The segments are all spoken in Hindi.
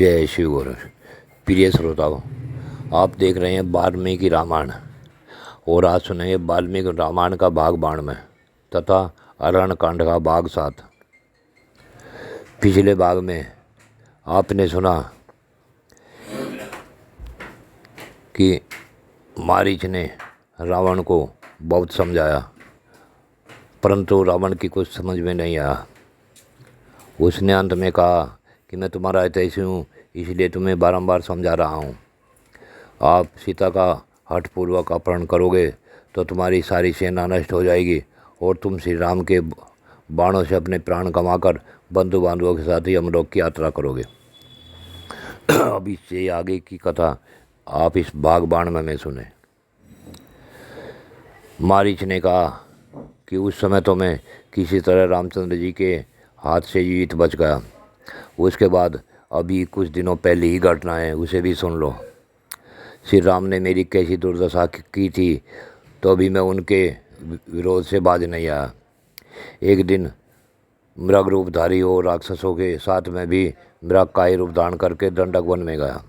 जय शिव गुरु। प्रिय श्रोताओं, आप देख रहे हैं वाल्मीकि रामायण और आज सुनेंगे वाल्मीकि रामायण का भाग 92 तथा अरण्य कांड का भाग 7। पिछले भाग में आपने सुना कि मारीच ने रावण को बहुत समझाया, परंतु रावण की कुछ समझ में नहीं आया। उसने अंत में कहा कि मैं तुम्हारा हितैषी हूँ, इसलिए तुम्हें बारंबार समझा रहा हूँ। आप सीता का हठपूर्वक अपहरण करोगे तो तुम्हारी सारी सेना नष्ट हो जाएगी और तुम श्री राम के बाणों से अपने प्राण कमाकर बंधु बांधवों के साथ ही यमलोक की यात्रा करोगे। अब इससे आगे की कथा आप इस भाग 92 में सुने। मारीच ने कहा कि उस समय तो मैं किसी तरह रामचंद्र जी के हाथ से जीवित बच गया। उसके बाद अभी कुछ दिनों पहले ही घटना है, उसे भी सुन लो। श्री राम ने मेरी कैसी दुर्दशा की थी, तो अभी मैं उनके विरोध से बाज नहीं आया। एक दिन मृग रूपधारी हो राक्षसों के साथ मैं भी मृग का ही रूप धारण करके दंडक वन में गया।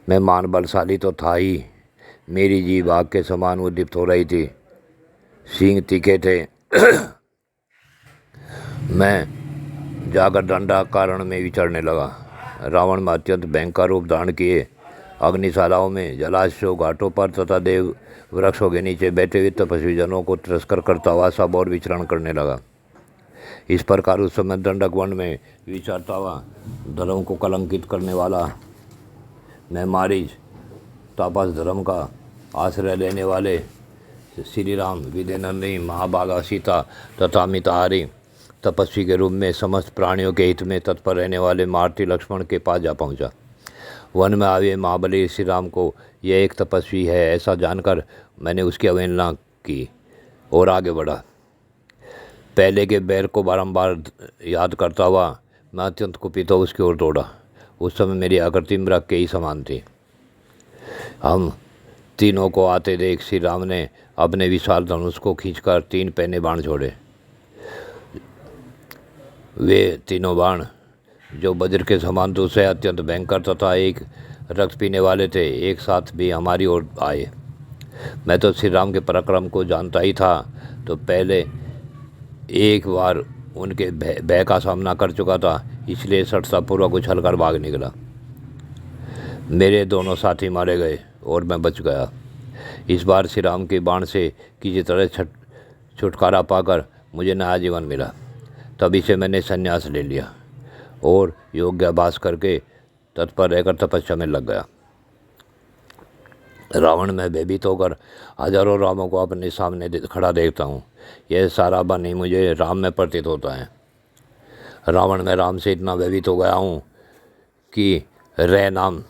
मैं मान बलशाली तो था ही, मेरी जीभ आग के समान उद्दीप्त हो रही थी, सींग तीखे थे। मैं जाकर दंडाकारण में विचरने लगा। रावण में अत्यंत भयंकर रूप धारण किए अग्निशालाओं में, जलाशयों, घाटों पर तथा देव वृक्षों के नीचे बैठे हुए तपस्वी जनों को तिरस्कार करता हुआ सब और विचरण करने लगा। इस प्रकार उस समय दंडक वन में विचरता हुआ धर्म को कलंकित करने वाला मैं मारीच, तापस धर्म का आश्रय लेने वाले श्री राम, विद्यानंदी, महाभागा सीता तथा मिताहारी तपस्वी के रूप में समस्त प्राणियों के हित में तत्पर रहने वाले मारुति लक्ष्मण के पास जा पहुंचा। वन में आए महाबली श्री राम को यह एक तपस्वी है ऐसा जानकर मैंने उसकी अवहेलना की और आगे बढ़ा। पहले के बैर को बारंबार याद करता हुआ मैं अत्यंत कुपित हो उसकी ओर दौड़ा। उस समय मेरी आकृति मृग के ही समान थी। हम तीनों को आते देख श्री राम ने अपने विशाल धनुष को खींचकर 3 पैने बाण छोड़े। वे तीनों बाण जो वज्र के समान दूसरे अत्यंत भयंकर तथा एक रक्त पीने वाले थे, एक साथ भी हमारी ओर आए। मैं तो श्री राम के पराक्रम को जानता ही था, तो पहले एक बार उनके भय का सामना कर चुका था, इसलिए सठतापूर्वक उछलकर भाग निकला। मेरे दोनों साथी मारे गए और मैं बच गया। इस बार श्री राम के बाण से किसी तरह छुटकारा पाकर मुझे नया जीवन मिला। तभी से मैंने संन्यास ले लिया और योगाभ्यास करके तत्पर रहकर तपस्या में लग गया। रावण में भयभीत होकर हजारों रामों को अपने सामने खड़ा देखता हूँ। यह सारा बन ही मुझे राम में प्रतीत होता है। रावण में राम से इतना भयभीत हो गया हूँ कि रे नाम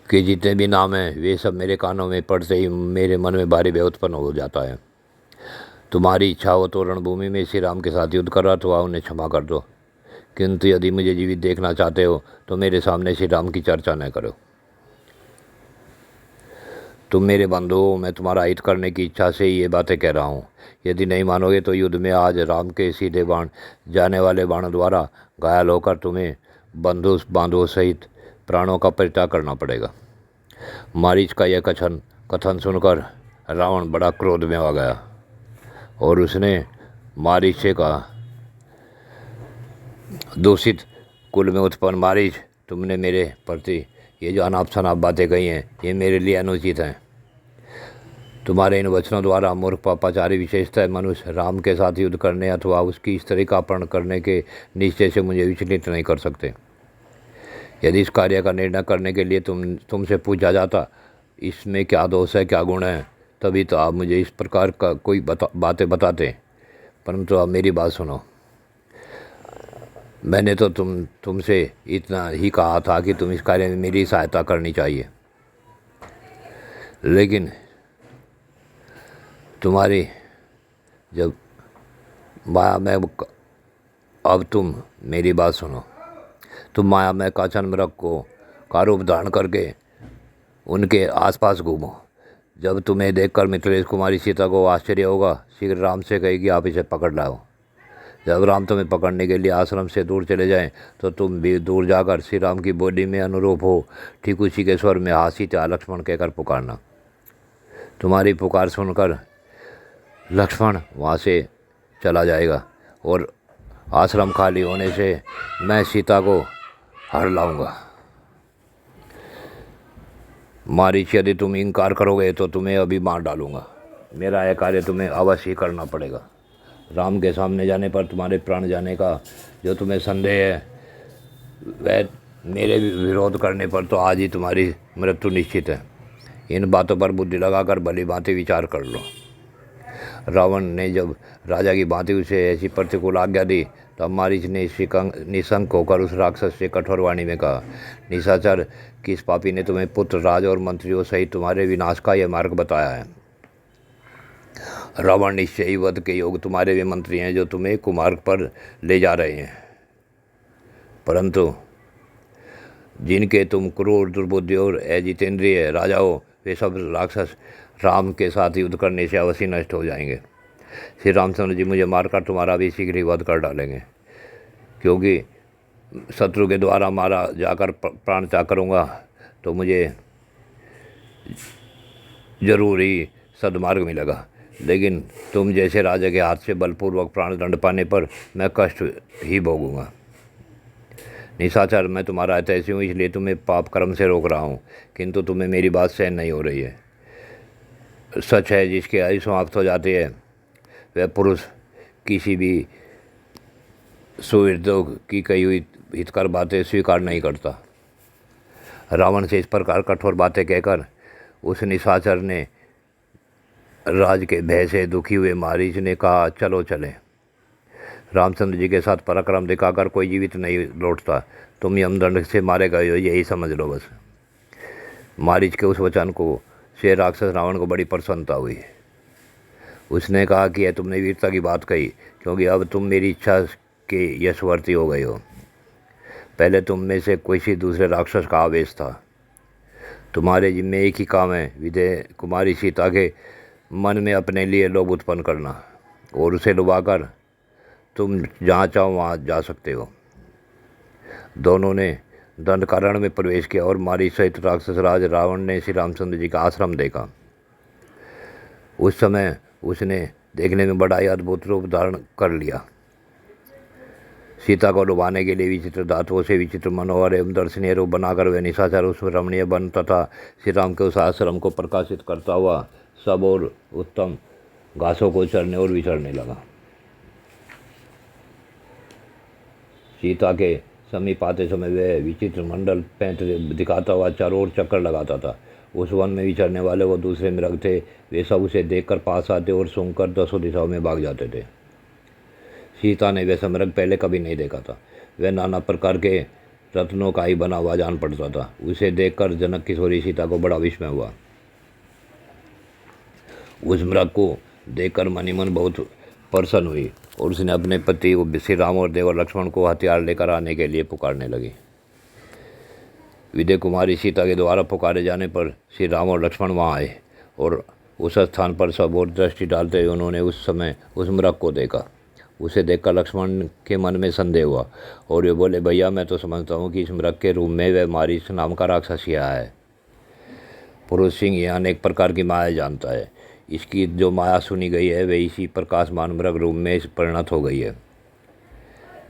के जितने भी नाम हैं वे सब मेरे कानों में पड़ते ही मेरे मन में भारी भय उत्पन्न हो जाता है। तुम्हारी इच्छा हो तो रणभूमि में श्री राम के साथ युद्ध कर अथवा उन्हें क्षमा कर दो, किंतु यदि मुझे जीवित देखना चाहते हो तो मेरे सामने श्री राम की चर्चा न करो। तुम मेरे बंधु हो, मैं तुम्हारा हित करने की इच्छा से ही ये बातें कह रहा हूँ। यदि नहीं मानोगे तो युद्ध में आज राम के सीधे बाण जाने वाले बाणों द्वारा घायल होकर तुम्हें बंधु बांधवों सहित प्राणों का परित्याग करना पड़ेगा। मारीच का यह कथन सुनकर रावण बड़ा क्रोध में आ गया और उसने मारीच से कहा, दूषित कुल में उत्पन्न मारीच, तुमने मेरे प्रति ये जो अनाप शनाप बातें कही हैं ये मेरे लिए अनुचित हैं। तुम्हारे इन वचनों द्वारा मूर्ख पापाचारी विशेषतः मनुष्य राम के साथ युद्ध करने अथवा उसकी स्त्री का अपहरण करने के निश्चय से मुझे विचलित नहीं कर सकते। यदि इस कार्य का निर्णय करने के लिए तुमसे पूछा जाता इसमें क्या दोष है, क्या गुण है, तभी तो आप मुझे इस प्रकार का कोई बातें बताते, परंतु आप मेरी बात सुनो। मैंने तो तुमसे इतना ही कहा था कि तुम इस कार्य में मेरी सहायता करनी चाहिए, लेकिन तुम्हारी जब माया में, अब तुम मेरी बात सुनो। तुम माया में काचन मृग का रूप धारण करके उनके आसपास घूमो। जब तुम्हें देखकर मिथिलेश कुमारी सीता को आश्चर्य होगा, शीघ्र राम से कहेगी आप इसे पकड़ लाओ। जब राम तुम्हें पकड़ने के लिए आश्रम से दूर चले जाएं तो तुम भी दूर जाकर श्री राम की बॉडी में अनुरूप हो ठीक उसी के स्वर में हाँ सीता लक्ष्मण कहकर पुकारना। तुम्हारी पुकार सुनकर लक्ष्मण वहाँ से चला जाएगा और आश्रम खाली होने से मैं सीता को हर लाऊंगा। मारीच, यदि तुम इनकार करोगे तो तुम्हें अभी मार डालूंगा। मेरा यह कार्य तुम्हें अवश्य ही करना पड़ेगा। राम के सामने जाने पर तुम्हारे प्राण जाने का जो तुम्हें संदेह है, वह मेरे विरोध करने पर तो आज ही तुम्हारी मृत्यु निश्चित है। इन बातों पर बुद्धि लगाकर भली भांति विचार कर लो। रावण ने जब राजा की भांति उसे ऐसी प्रतिकूल आज्ञा दी तब मारीच ने निशंक होकर उस राक्षस से कठोर वाणी में कहा, निशाचर, किस पापी ने तुम्हें पुत्र, राज और मंत्रियों सहित तुम्हारे विनाश का यह मार्ग बताया है? रावण निश्चय ही वध के योग तुम्हारे वे मंत्री हैं जो तुम्हें कुमार्ग पर ले जा रहे हैं, परंतु जिनके तुम क्रूर, दुर्बुद्धि और अजितेंद्रिय राजा हो, वे सब राक्षस राम के साथ युद्ध करने से अवश्य नष्ट हो जाएंगे। श्री रामचंद्र जी मुझे मारकर तुम्हारा भी शीघ्र ही वध कर डालेंगे, क्योंकि शत्रु के द्वारा मारा जाकर प्राण त्याग करूँगा तो मुझे जरूर ही सद्मार्ग मिलेगा, लेकिन तुम जैसे राजा के हाथ से बलपूर्वक प्राण दंड पाने पर मैं कष्ट ही भोगूंगा। निशाचर, मैं तुम्हारा हितैषी हूँ, इसलिए तुम्हें पाप कर्म से रोक रहा हूँ, किंतु तुम्हें मेरी बात सहन नहीं हो रही है। सच है, जिसकी आयु समाप्त हो जाती है वह पुरुष किसी भी सुहृदों की कही हुई हितकर बातें स्वीकार नहीं करता। रावण से इस प्रकार कठोर बातें कहकर उस निशाचर ने राज के भय से दुखी हुए मारीच ने कहा, चलो चलें। रामचंद्र जी के साथ पराक्रम दिखाकर कोई जीवित नहीं लौटता। तुम यमदंड से मारे गए हो, यही समझ लो बस। मारीच के उस वचन को से राक्षस रावण को बड़ी प्रसन्नता हुई। उसने कहा कि यह तुमने वीरता की बात कही, क्योंकि अब तुम मेरी इच्छा के यशवर्ती हो गए हो। पहले तुम में से किसी दूसरे राक्षस का आवेश था। तुम्हारे जिम्मे एक ही काम है, विदेह कुमारी सीता के मन में अपने लिए लोभ उत्पन्न करना और उसे लुभाकर तुम जहाँ चाहो वहाँ जा सकते हो। दोनों ने दंडकारण्य में प्रवेश किया और मारीच सहित राक्षस राज रावण ने श्री रामचंद्र जी का आश्रम देखा। उस समय उसने देखने में बड़ा ही अद्भुत रूप धारण कर लिया। सीता को लुभाने के लिए विचित्र धातुओं से विचित्र मनोहर एवं दर्शनीय रूप बनाकर वे निशाचर उस रमणीय वन तथा श्री राम के उस आश्रम को प्रकाशित करता हुआ सब और उत्तम घासों को चरने और विचरने लगा। सीता के समीप आते समय वह विचित्र मंडल पैंत दिखाता हुआ चारों ओर चक्कर लगाता था। उस वन में विचरने वाले वो दूसरे मृग थे, वे सब उसे देखकर पास आते और सूंघकर दसों दिशाओं में भाग जाते थे। सीता ने वैसा मृग पहले कभी नहीं देखा था। वह नाना प्रकार के रत्नों का ही बना हुआ जान पड़ता था। उसे देखकर जनक किशोरी सीता को बड़ा विस्मय हुआ। उस मृग को देखकर मन ही मन बहुत प्रसन्न हुई और उसने अपने पति श्री राम और देवर लक्ष्मण को हथियार लेकर आने के लिए पुकारने लगी। विदेह कुमारी सीता के द्वारा पुकारे जाने पर श्री राम और लक्ष्मण वहाँ आए और उस स्थान पर सब और दृष्टि डालते हुए उन्होंने उस समय उस मृग को देखा। उसे देखकर लक्ष्मण के मन में संदेह हुआ और वे बोले, भैया मैं तो समझता हूँ कि इस मृग के रूप में वह मारीच नाम का राक्षस ही आया है। पुरुष सिंह यह अनेक प्रकार की माया जानता है। इसकी जो माया सुनी गई है वह इसी प्रकाशमान मृग रूप में परिणत हो गई है।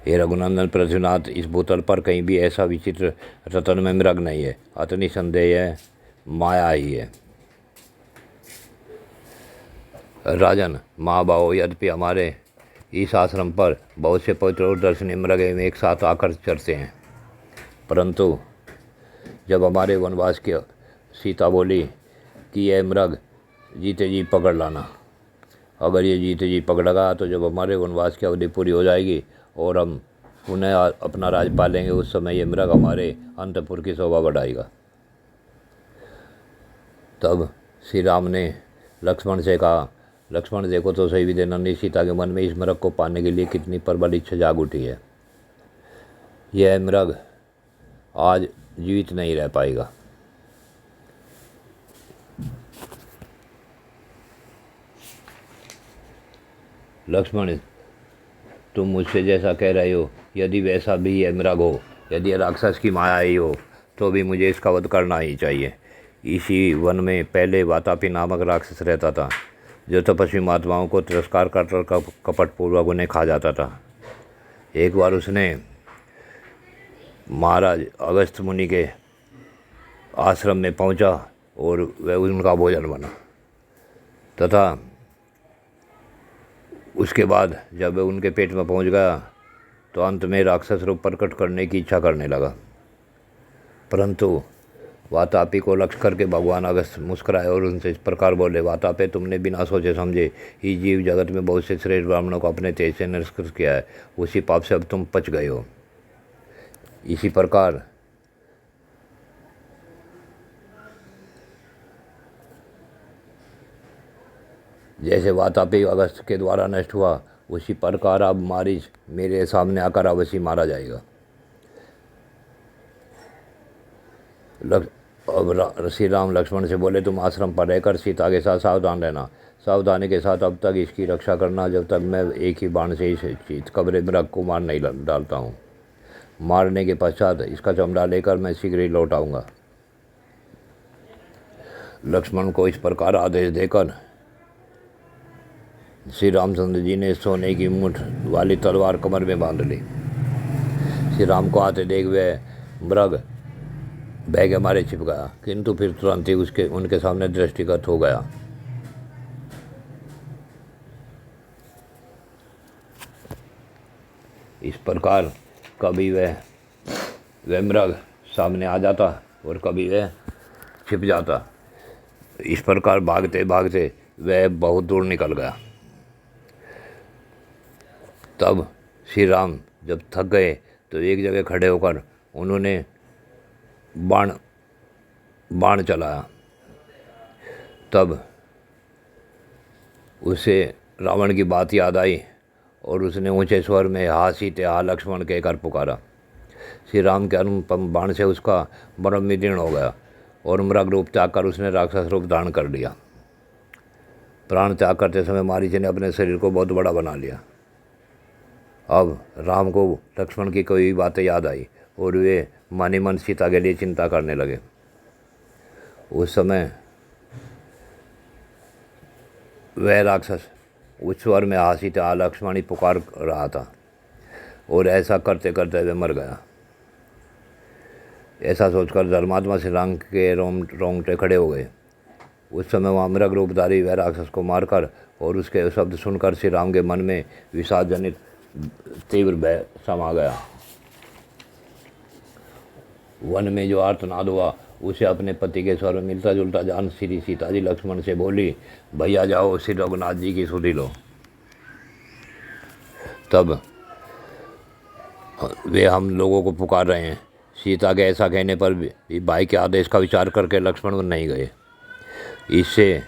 हे रघुनंदन पृथ्वीनाथ, इस भूतल पर कहीं भी ऐसा विचित्र रतन में मृग नहीं है। अतनी संदेह है माया ही है। राजन महाभाव, यद्यपि हमारे इस आश्रम पर बहुत से पवित्र और दर्शनीय मृग एक साथ आकर चरते हैं, परंतु जब हमारे वनवास की सीता बोली कि यह मृग जीते जी पकड़ लाना, अगर ये जीते जी पकड़ेगा तो जब हमारे वनवास की अवधि पूरी हो जाएगी और हम उन्हें अपना राज पालेंगे, उस समय ये मृग हमारे अंतपुर की शोभा बढ़ाएगा। तब श्री राम ने लक्ष्मण से कहा, लक्ष्मण देखो तो सही, विदेनंदी सीता के मन में इस मृग को पाने के लिए कितनी प्रबल इच्छा जाग उठी है। यह मृग आज जीवित नहीं रह पाएगा। लक्ष्मण, तुम मुझसे जैसा कह रहे हो, यदि वैसा भी है मृग हो, यदि राक्षस की माया ही हो, तो भी मुझे इसका वध करना ही चाहिए। इसी वन में पहले वातापी नामक राक्षस रहता था, जो तपस्वी महात्माओं को तिरस्कार कर कपटपूर्वक उन्हें खा जाता था। एक बार उसने महाराज अगस्त मुनि के आश्रम में पहुंचा और वह उनका भोजन बना, तथा उसके बाद जब वह उनके पेट में पहुंच गया तो अंत में राक्षस रूप प्रकट करने की इच्छा करने लगा। परंतु वातापी को लक्ष्य करके भगवान अगस्त मुस्कुराए और उनसे इस प्रकार बोले, वातापे, तुमने बिना सोचे समझे ही जीव जगत में बहुत से श्रेष्ठ ब्राह्मणों को अपने तेज से निष्कृत किया है। उसी पाप से अब तुम पच गए हो। इसी प्रकार जैसे वातापी अगस्त के द्वारा नष्ट हुआ, उसी प्रकार अब मारीच मेरे सामने आकर अवश्य मारा जाएगा। अब श्री राम लक्ष्मण से बोले, तुम आश्रम पर रहकर सीता के साथ सावधान रहना। सावधानी के साथ अब तक इसकी रक्षा करना, जब तक मैं एक ही बाण से इस चितकबरे मृग को मार नहीं डालता हूँ। मारने के पश्चात इसका चमड़ा लेकर मैं शीघ्र ही लौट आऊँगा। लक्ष्मण को इस प्रकार आदेश देकर श्री रामचंद्र जी ने सोने की मुठ वाली तलवार कमर में बांध ली। श्री राम को आते देख वह मृग भय के मारे छिप गया, किंतु फिर तुरंत ही उनके सामने दृष्टिगत हो गया। इस प्रकार कभी वह मृग सामने आ जाता और कभी वह छिप जाता। इस प्रकार भागते भागते वह बहुत दूर निकल गया। तब श्री राम जब थक गए तो एक जगह खड़े होकर उन्होंने बाण चलाया। तब उसे रावण की बात याद आई और उसने ऊंचे स्वर में, हा सीते हा लक्ष्मण कहकर पुकारा। श्री राम के अनुपम बाण से उसका मर्म विदीर्ण हो गया और मृग रूप त्याग कर उसने राक्षस रूप धारण कर लिया। प्राण त्याग करते समय मारीच ने अपने शरीर को बहुत बड़ा बना लिया। अब राम को लक्ष्मण की कोई बातें याद आई और वे मन ही मन सीता के लिए चिंता करने लगे। उस समय वह राक्षस उस स्वर में, हा सीता हा लक्ष्मण ही पुकार रहा था और ऐसा करते करते वह मर गया। ऐसा सोचकर धर्मात्मा श्री राम के रोंगटे खड़े हो गए। उस समय वहाँ मृग रूपधारी वह राक्षस को मारकर और उसके शब्द सुनकर श्री राम के मन में विषाद जनित तीव्र भय समा गया। वन में जो आर्तनाद हुआ उसे अपने पति के स्वर में मिलता जुलता जान श्री सीता जी लक्ष्मण से बोली, भैया जाओ श्री रघुनाथ जी की सुधि लो। तब वे हम लोगों को पुकार रहे हैं। सीता के ऐसा कहने पर भी भाई के आदेश का विचार करके लक्ष्मण नहीं गए। इससे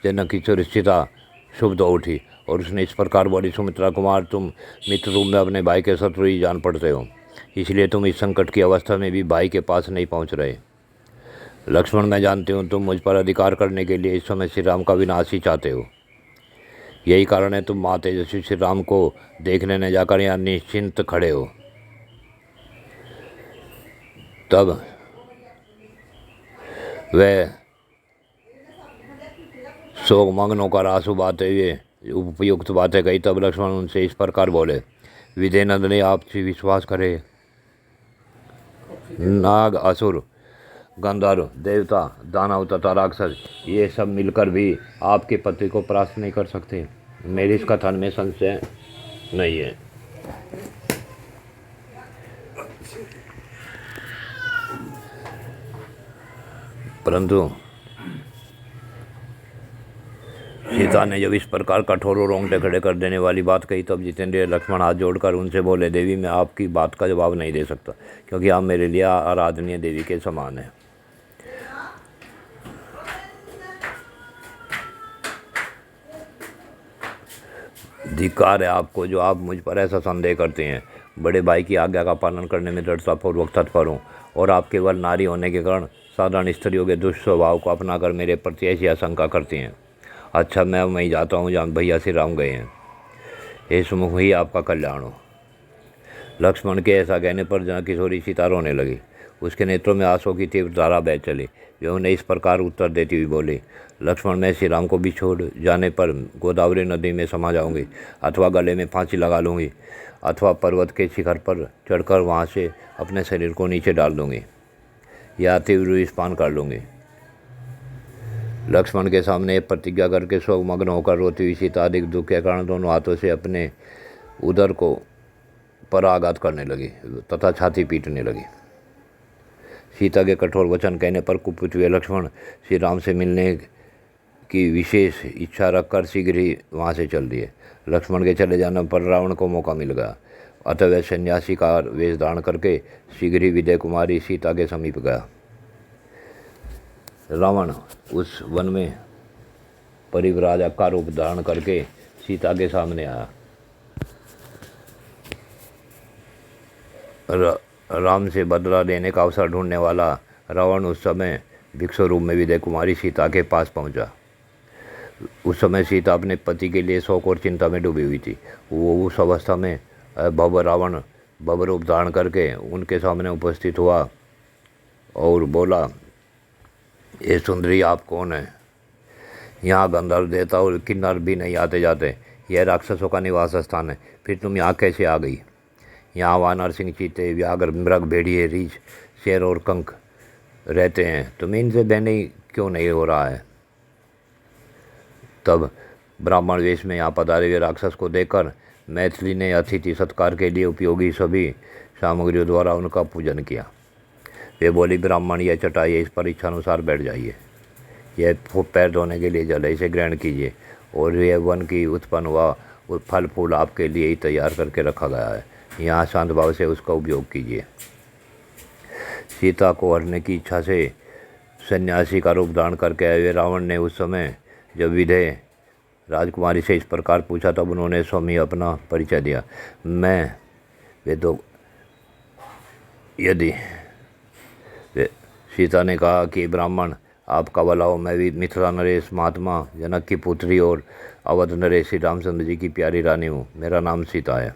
जनक की सुरक्षिता शुभ हो उठी और उसने इस प्रकार बोली, सुमित्रा कुमार, तुम मित्र रूप में अपने भाई के शत्रु ही जान पड़ते हो, इसलिए तुम इस संकट की अवस्था में भी भाई के पास नहीं पहुंच रहे। लक्ष्मण, मैं जानती हूँ तुम मुझ पर अधिकार करने के लिए इस समय श्री राम का विनाश ही चाहते हो। यही कारण है तुम माँ तेजस्वी श्री राम को देखने न जाकर यहाँ निश्चिंत खड़े हो। तब वह शोकमग्न होकर आंसू बहाते हुए उपयुक्त बातें कही। तब लक्ष्मण उनसे इस प्रकार बोले, विदेनंदनी, आप विश्वास करे, नाग, असुर, गंधर्व, देवता, दानव तथा राक्षस ये सब मिलकर भी आपके पति को परास्त नहीं कर सकते। मेरी इस कथन में संशय नहीं है। परंतु सीता ने जब इस प्रकार कठोर और रोंगटे खड़े कर देने वाली बात कही, तब जितेंद्रिय लक्ष्मण हाथ जोड़कर उनसे बोले, देवी, मैं आपकी बात का जवाब नहीं दे सकता, क्योंकि आप मेरे लिए आराधनीय देवी के समान हैं। धिक्कार है आपको जो आप मुझ पर ऐसा संदेह करते हैं। बड़े भाई की आज्ञा का पालन करने में दृढ़तापूर्वक तत्पर हूँ और आप केवल नारी होने के कारण साधारण स्त्रियों के दुष्स्वभाव को अपनाकर मेरे प्रति ऐसी आशंका करती हैं। अच्छा, मैं वहीं जाता हूँ जहाँ भैया श्री राम गए हैं। हे सुमुख ही आपका कल्याण हो। लक्ष्मण के ऐसा कहने पर जनकिशोरी सीता रोने लगी। उसके नेत्रों में आंसुओं की तीव्र धारा बह चली। वे उन्हें इस प्रकार उत्तर देती हुई बोली, लक्ष्मण, मैं श्री राम को भी छोड़ जाने पर गोदावरी नदी में समा जाऊंगी, अथवा गले में फांसी लगा लूँगी, अथवा पर्वत के शिखर पर चढ़कर वहाँ से अपने शरीर को नीचे डाल दूँगी या तीव्र स्नान कर लूँगी। लक्ष्मण के सामने प्रतिज्ञा करके शोकमग्न होकर रोती हुई सीता अधिक दुख के कारण दोनों हाथों से अपने उदर को पर आघात करने लगी तथा छाती पीटने लगी। सीता के कठोर वचन कहने पर कुपित हुए लक्ष्मण श्री राम से मिलने की विशेष इच्छा रखकर शीघ्र ही वहाँ से चल दिए। लक्ष्मण के चले जाने पर रावण को मौका मिल गया, अतः वह सन्यासी का वेश धारण करके शीघ्र ही विजय कुमारी सीता के समीप गया। रावण उस वन में परिव्राजक का रूप धारण करके सीता के सामने आया। राम से बदला लेने का अवसर ढूंढने वाला रावण उस समय भिक्षु रूप में विजय कुमारी सीता के पास पहुंचा। उस समय सीता अपने पति के लिए शोक और चिंता में डूबी हुई थी। वो उस अवस्था में भव रावण भव रूप धारण करके उनके सामने उपस्थित हुआ और बोला, ये सुंदरी, आप कौन हैं? यहाँ गंधर्व देवता और किन्नर भी नहीं आते जाते, यह राक्षसों का निवास स्थान है, फिर तुम यहाँ कैसे आ गई? यहाँ वानर, सिंह, चीते, व्याघ्र, मृग, भेड़िए, रीछ, शेर और कंक रहते हैं, तुम्हें इनसे बहने क्यों नहीं हो रहा है? तब ब्राह्मण वेश में यहाँ पधारे हुए राक्षस को देखकर मैथिली ने अतिथि सत्कार के लिए उपयोगी सभी सामग्रियों द्वारा उनका पूजन किया। वे बोली, ब्राह्मण, यह चटाई है, इस पर इच्छानुसार बैठ जाइए। यह पैर धोने के लिए जल है, इसे ग्रहण कीजिए, और यह वन की उत्पन्न हुआ फल फूल आपके लिए ही तैयार करके रखा गया है, यहाँ शांत भाव से उसका उपयोग कीजिए। सीता को हरने की इच्छा से सन्यासी का रूप धारण करके आए हुए रावण ने उस समय जब विधेय राजकुमारी से इस प्रकार पूछा, तब उन्होंने स्वयं अपना परिचय दिया। मैं वे तो यदि सीता ने कहा कि ब्राह्मण, आपका भला हो, मैं भी मिथिला नरेश महात्मा जनक की पुत्री और अवध नरेश श्री रामचंद्र जी की प्यारी रानी हूँ। मेरा नाम सीता है।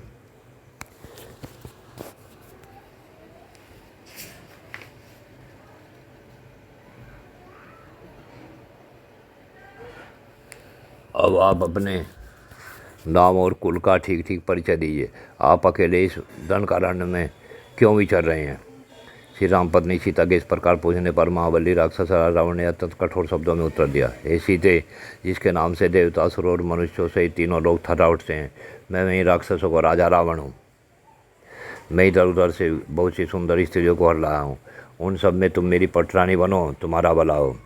अब आप अपने नाम और कुल का ठीक ठीक परिचय दीजिए। आप अकेले इस दंडकारण्य में क्यों विचर रहे हैं? श्री राम पत्नी सीता के इस प्रकार पूछने पर महाबली राक्षस रावण ने अत्यंत कठोर शब्दों में उत्तर दिया, हे सीते, जिसके नाम से देवता, असुर और मनुष्यों से तीनों लोग थर्रा उठते हैं, मैं वही राक्षसों का राजा रावण हूँ। मैं इधर उधर से बहुत सी सुंदर स्त्रियों को हर लाया हूँ, उन सब में तुम मेरी पटरानी बनो, तुम्हारा भला हो।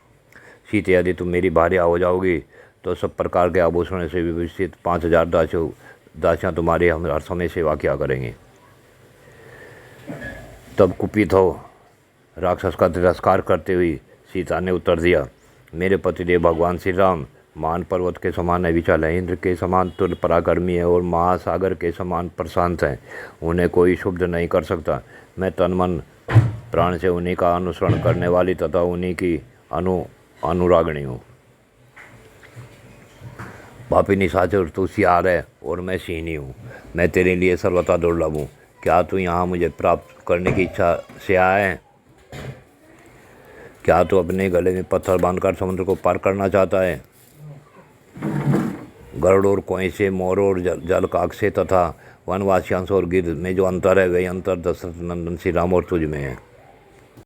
सीते, यदि तुम मेरी भार्या हो जाओगी तो सब प्रकार के आभूषणों से विभूषित 5000 दासियाँ तुम्हारी हम हर समय सेवा किया करेंगी। तब कुपित हो राक्षस का तिरस्कार करते हुए सीता ने उत्तर दिया, मेरे पतिदेव भगवान श्री राम मान पर्वत के समान विशाल है, इंद्र के समान तुल्य पराक्रमी है और महासागर के समान प्रशांत हैं। उन्हें कोई शुभ नहीं कर सकता। मैं तन मन प्राण से उन्हीं का अनुसरण करने वाली तथा उन्हीं की अनुरागिणी हूँ। पापी निशाचर तू सियार है और मैं सिंहनी हूँ। मैं तेरे लिए सर्वथा दुर्लभ हूँ। क्या तू यहाँ मुझे प्राप्त करने की इच्छा से आया है? क्या तू अपने गले में पत्थर बांधकर समुद्र को पार करना चाहता है? गरुड़ और कोई से, मोर और जल काक से तथा वनवासियांश और गिद्ध में जो अंतर है, वही अंतर दशरथ नंदन श्री राम और तुझ में है।